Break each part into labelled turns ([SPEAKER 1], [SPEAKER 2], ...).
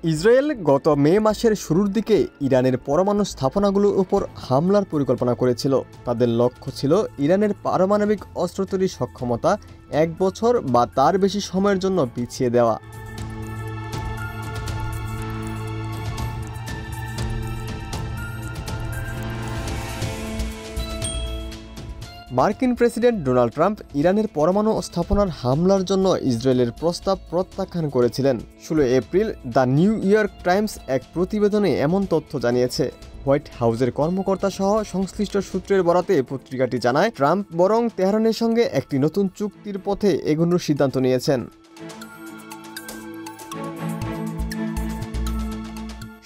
[SPEAKER 1] Israel গত মে মাসের শুরুর দিকে ইরানের পরমাণু স্থাপনাগুলোর উপর হামলার পরিকল্পনা করেছিল। তাদের লক্ষ্য ছিল ইরানের পারমাণবিক অস্ত্র তৈরির সক্ষমতা 1 বছর বা তার বেশি সময়ের জন্য পিছিয়ে দেওয়া। মার্কিন প্রেসিডেন্ট ডোনাল্ড ট্রাম্প ইরানের পরমাণু স্থাপনার হামলার জন্য ইসরায়েলের প্রস্তাব প্রত্যাখ্যান করেছিলেন। 16 April the new York Times এক প্রতিবেদনে এমন তথ্য জানিয়েছে। হোয়াইট হাউসের কর্মকর্তা সহ সংশ্লিষ্ট সূত্রের বরাতে পত্রিকাটি জানায়, ট্রাম্প বরং তেহরানের সঙ্গে একটি নতুন চুক্তির পথে এগোনোর সিদ্ধান্ত নিয়েছেন।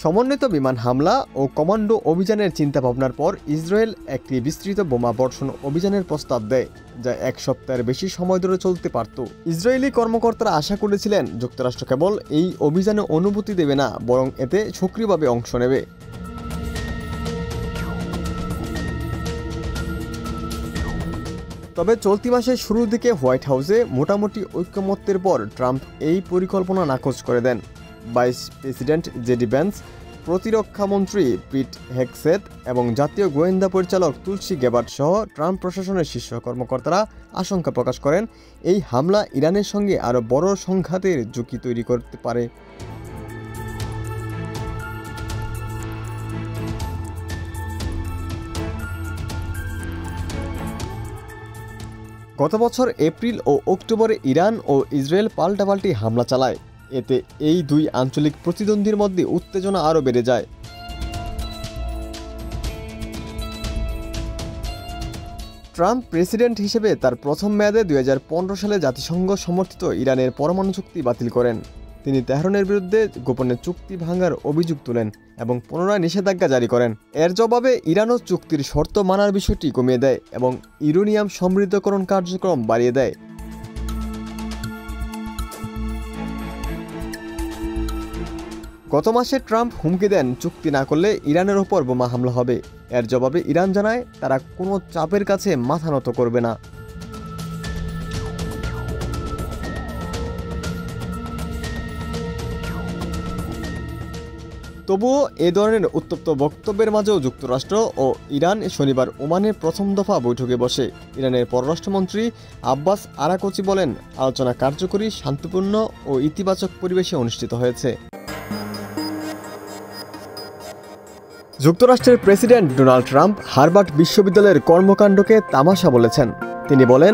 [SPEAKER 1] সমন্বিত বিমান হামলা ও কমান্ডো অভিযানের চিন্তাভাবনার পর ইসরায়েল একটি বিস্তৃত বোমা বর্ষণ অভিযানের প্রস্তাব দেয়, যা 1 সপ্তাহের বেশি সময় ধরে চলতে পারত। ইসরায়েলি কর্মকর্তারা আশা করেছিলেন যুক্তরাষ্ট্র কেবল এই অভিযানে অনুমতি দেবে না, বরং এতে সক্রিয়ভাবে অংশ নেবে। তবে চলতি মাসের শুরুর দিকে হোয়াইট হাউসে মোটামুটি ঐকমত্যের পর ট্রাম্প এই পরিকল্পনা নাকচ করে দেন। ভাইস প্রেসিডেন্ট জেডি ভ্যান্স, প্রতিরক্ষামন্ত্রী পিট হেগসেথ এবং জাতীয় গোয়েন্দা পরিচালক তুলসী গ্যাবার্ড সহ ট্রাম্প প্রশাসনের শীর্ষ কর্মকর্তারা আশঙ্কা প্রকাশ করেন এই হামলা ইরানের সঙ্গে আরও বড় সংঘাতের ঝুঁকি তৈরি করতে পারে। গত বছর এপ্রিল ও অক্টোবরে ইরান ও ইসরায়েল পাল্টাপাল্টি হামলা চালায়। এতে এই দুই আঞ্চলিক প্রতিদ্বন্দ্বীর মধ্যে উত্তেজনা আরও বেড়ে যায়। ট্রাম্প প্রেসিডেন্ট হিসেবে তার প্রথম মেয়াদে 2015 সালে জাতিসংঘ সমর্থিত ইরানের পরমাণু চুক্তি বাতিল করেন। তিনি তেহরানের বিরুদ্ধে গোপনে চুক্তি ভাঙার অভিযোগ তোলেন এবং পুনরায় নিষেধাজ্ঞা জারি করেন। এর জবাবে ইরানও চুক্তির শর্ত মানার বিষয়টি কমিয়ে দেয় এবং ইউরেনিয়াম সমৃদ্ধকরণ কার্যক্রম বাড়িয়ে দেয়। গত মাসে ট্রাম্প হুমকি দেন চুক্তি না করলে ইরানের ওপর বোমা হামলা হবে। এর জবাবে ইরান জানায় তারা কোনো চাপের কাছে মাথা নত করবে না। তবুও এ ধরনের উত্তপ্ত বক্তব্যের মাঝেও যুক্তরাষ্ট্র ও ইরান শনিবার ওমানের প্রথম দফা বৈঠকে বসে। ইরানের পররাষ্ট্রমন্ত্রী আব্বাস আরাকচি বলেন, আলোচনা কার্যকরী, শান্তিপূর্ণ ও ইতিবাচক পরিবেশে অনুষ্ঠিত হয়েছে। যুক্তরাষ্ট্রের প্রেসিডেন্ট ডোনাল্ড ট্রাম্প হার্ভার্ড বিশ্ববিদ্যালয়ের কর্মকাণ্ডকে তামাশা বলেছেন। তিনি বলেন,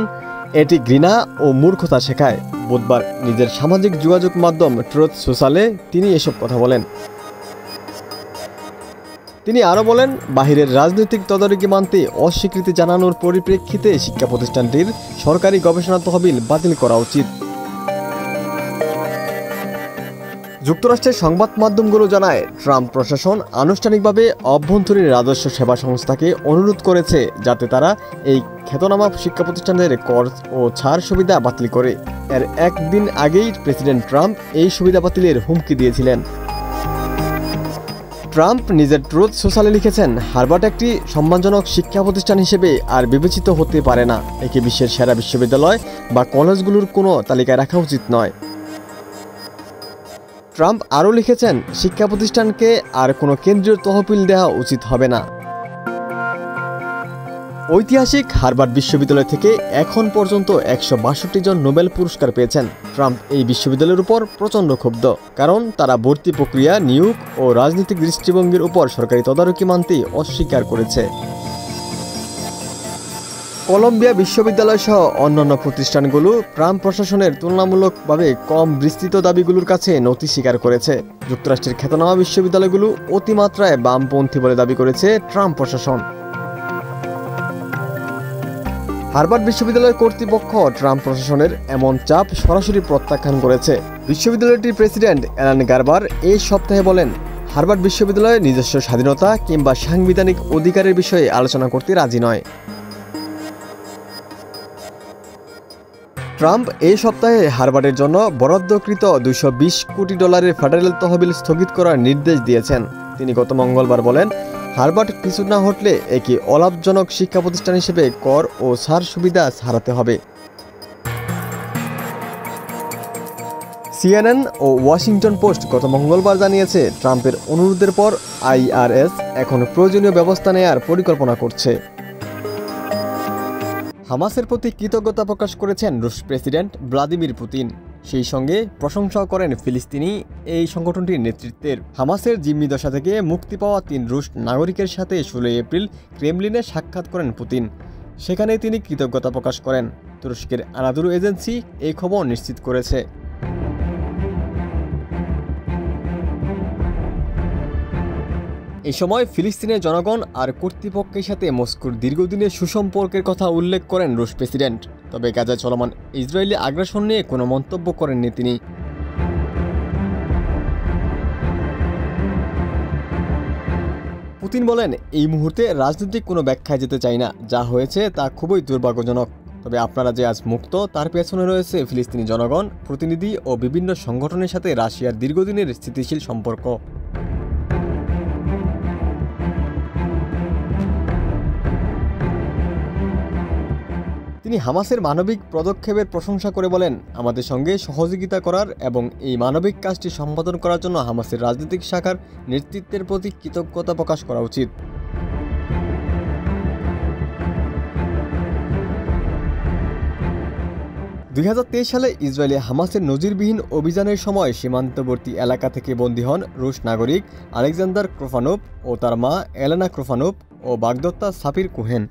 [SPEAKER 1] এটি ঘৃণা ও মূর্খতা শেখায়। বুধবার নিজের সামাজিক যোগাযোগ মাধ্যম ট্রুথ সোশ্যালে তিনি এসব কথা বলেন। তিনি আরও বলেন, বাহিরের রাজনৈতিক তদারকি মানতে অস্বীকৃতি জানানোর পরিপ্রেক্ষিতে শিক্ষা প্রতিষ্ঠানটির সরকারি গবেষণা তহবিল বাতিল করা উচিত। যুক্তরাষ্ট্রের সংবাদ মাধ্যমগুলো জানায়, ট্রাম্প প্রশাসন আনুষ্ঠানিকভাবে অভ্যন্তরীণ রাজস্ব সেবা সংস্থাকে অনুরোধ করেছে যাতে তারা এই খ্যাতনামা শিক্ষা প্রতিষ্ঠানের কর ও ছাড় সুবিধা বাতিল করে। এর একদিন আগেই প্রেসিডেন্ট ট্রাম্প এই সুবিধা বাতিলের হুমকি দিয়েছিলেন। ট্রাম্প নিজের ট্রুথ সোশ্যালে লিখেছেন, হার্ভার্ড একটি সম্মানজনক শিক্ষা প্রতিষ্ঠান হিসেবে আর বিবেচিত হতে পারে না। একে বিশ্বের সেরা বিশ্ববিদ্যালয় বা কলেজগুলোর কোনো তালিকায় রাখা উচিত নয়। ট্রাম্প আরও লিখেছেন, শিক্ষা প্রতিষ্ঠানকে আর কোনো কেন্দ্রীয় তহবিল দেওয়া উচিত হবে না। ঐতিহাসিক হার্ভার্ড বিশ্ববিদ্যালয় থেকে এখন পর্যন্ত 162 জন নোবেল পুরস্কার পেয়েছেন। ট্রাম্প এই বিশ্ববিদ্যালয়ের উপর প্রচণ্ড ক্ষুব্ধ, কারণ তারা ভর্তি প্রক্রিয়া, নিয়োগ ও রাজনৈতিক দৃষ্টিভঙ্গির উপর সরকারি তদারকি মানতে অস্বীকার করেছে। কলম্বিয়া বিশ্ববিদ্যালয় সহ অন্যান্য প্রতিষ্ঠানগুলো ট্রাম্প প্রশাসনের তুলনামূলকভাবে কম বিস্তৃত দাবিগুলোর কাছে নতি স্বীকার করেছে। যুক্তরাষ্ট্রের খ্যাতনামা বিশ্ববিদ্যালয়গুলো অতিমাত্রায় বামপন্থী বলে দাবি করেছে ট্রাম্প প্রশাসন। হার্ভার্ড বিশ্ববিদ্যালয় কর্তৃপক্ষ ট্রাম্প প্রশাসনের এমন চাপ সরাসরি প্রত্যাখ্যান করেছে। বিশ্ববিদ্যালয়টির প্রেসিডেন্ট অ্যালান গারবার এই সপ্তাহে বলেন, হার্ভার্ড বিশ্ববিদ্যালয় নিজস্ব স্বাধীনতা কিংবা সাংবিধানিক অধিকারের বিষয়ে আলোচনা করতে রাজি নয়। ট্রাম্প এই সপ্তাহে হার্ভার্ডের জন্য বরাদ্দকৃত $220 কোটি ফেডারেল তহবিল স্থগিত করার নির্দেশ দিয়েছেন। তিনি গত মঙ্গলবার বলেন, হার্ভার্ড পিছু না হটলে একে অলাভজনক শিক্ষা প্রতিষ্ঠান হিসেবে কর ও ছাড় সুবিধা হারাতে হবে। সিএনএন ও ওয়াশিংটন পোস্ট গত মঙ্গলবার জানিয়েছে, ট্রাম্পের অনুরোধের পর আইআরএস এখন প্রয়োজনীয় ব্যবস্থা নেয়ার পরিকল্পনা করছে। হামাসের প্রতি কৃতজ্ঞতা প্রকাশ করেছেন রুশ প্রেসিডেন্ট ভ্লাদিমির পুতিন। সেই সঙ্গে প্রশংসা করেন ফিলিস্তিনি এই সংগঠনটির নেতৃত্বের। হামাসের জিম্মি দশা থেকে মুক্তি পাওয়া 3 রুশ নাগরিকের সাথে 16 এপ্রিল ক্রেমলিনে সাক্ষাৎ করেন পুতিন। সেখানে তিনি কৃতজ্ঞতা প্রকাশ করেন। তুরস্কের আনাদুলু এজেন্সি এই খবর নিশ্চিত করেছে। এই সময় ফিলিস্তিনের জনগণ আর কর্তৃপক্ষের সাথে মস্কোর দীর্ঘদিনের সুসম্পর্কের কথা উল্লেখ করেন রুশ প্রেসিডেন্ট। তবে গাজায় চলমান ইসরায়েলি আগ্রাসন নিয়ে কোনো মন্তব্য করেননি তিনি। পুতিন বলেন, এই মুহূর্তে রাজনৈতিক কোনো ব্যাখ্যায় যেতে চাই না। যা হয়েছে তা খুবই দুর্ভাগ্যজনক। তবে আপনারা যে আজ মুক্ত তার পেছনে রয়েছে ফিলিস্তিনি জনগণ, প্রতিনিধি ও বিভিন্ন সংগঠনের সাথে রাশিয়ার দীর্ঘদিনের স্থিতিশীল সম্পর্ক। তিনি হামাসের মানবিক পদক্ষেপের প্রশংসা করে বলেন, আমাদের সঙ্গে সহযোগিতা করার এবং এই মানবিক কাজটি সম্পাদন করার জন্য হামাসের রাজনৈতিক শাখার নেতৃত্বের প্রতি কৃতজ্ঞতা প্রকাশ করা উচিত। সালে ইসরায়েলে হামাসের নজিরবিহীন অভিযানের সময় সীমান্তবর্তী এলাকা থেকে বন্দী হন রুশ নাগরিক আলেকজান্ডার ক্রোফানোভ ও তার মা এলেনা ক্রোফানোভ ও বাগদত্তা সাফির কুহেন।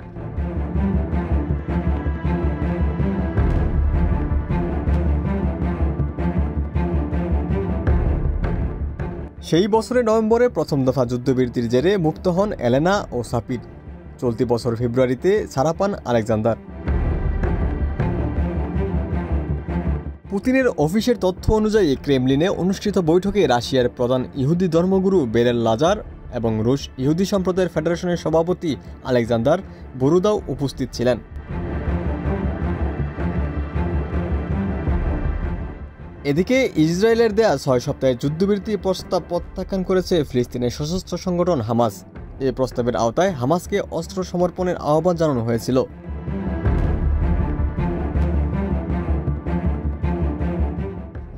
[SPEAKER 1] সেই বছরের নভেম্বরে প্রথম দফা যুদ্ধবিরতির জেরে মুক্ত হন এলেনা ও সাফির। চলতি বছর ফেব্রুয়ারিতে ছাড়া পান আলেকজান্ডার। পুতিনের অফিসের তথ্য অনুযায়ী ক্রেমলিনে অনুষ্ঠিত বৈঠকে রাশিয়ার প্রধান ইহুদি ধর্মগুরু বেরেল লাজার এবং রুশ ইহুদি সম্প্রদায়ের ফেডারেশনের সভাপতি আলেকজান্ডার বরুদাও উপস্থিত ছিলেন। এদিকে ইসরায়েলের দেয়া 6 সপ্তাহের যুদ্ধবিরতি প্রস্তাব প্রত্যাখ্যান করেছে ফিলিস্তিনের সশস্ত্র সংগঠন হামাস। এই প্রস্তাবের আওতায় হামাসকে অস্ত্র সমর্পণের আহ্বান জানানো হয়েছিল।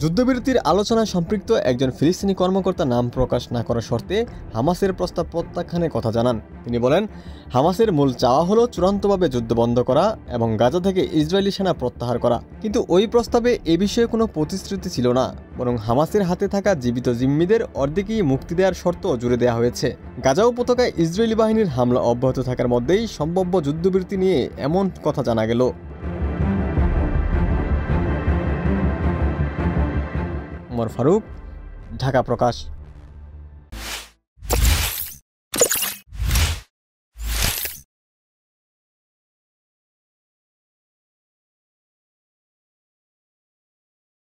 [SPEAKER 1] যুদ্ধবিরতির আলোচনায় সম্পৃক্ত একজন ফিলিস্তিনি কর্মকর্তা নাম প্রকাশ না করার শর্তে হামাসের প্রস্তাব প্রত্যাখ্যানের কথা জানান। তিনি বলেন, হামাসের মূল চাওয়া হলো চূড়ান্তভাবে যুদ্ধ বন্ধ করা এবং গাজা থেকে ইসরায়েলি সেনা প্রত্যাহার করা। কিন্তু ওই প্রস্তাবে এ বিষয়ে কোনো প্রতিশ্রুতি ছিল না, বরং হামাসের হাতে থাকা জীবিত জিম্মিদের অর্ধেকই মুক্তি দেওয়ার শর্ত জুড়ে দেওয়া হয়েছে। গাজা উপত্যকায় ইসরায়েলি বাহিনীর হামলা অব্যাহত থাকার মধ্যেই সম্ভাব্য যুদ্ধবিরতি নিয়ে এমন কথা জানা গেল। ফারুক, ঢাকা প্রকাশ।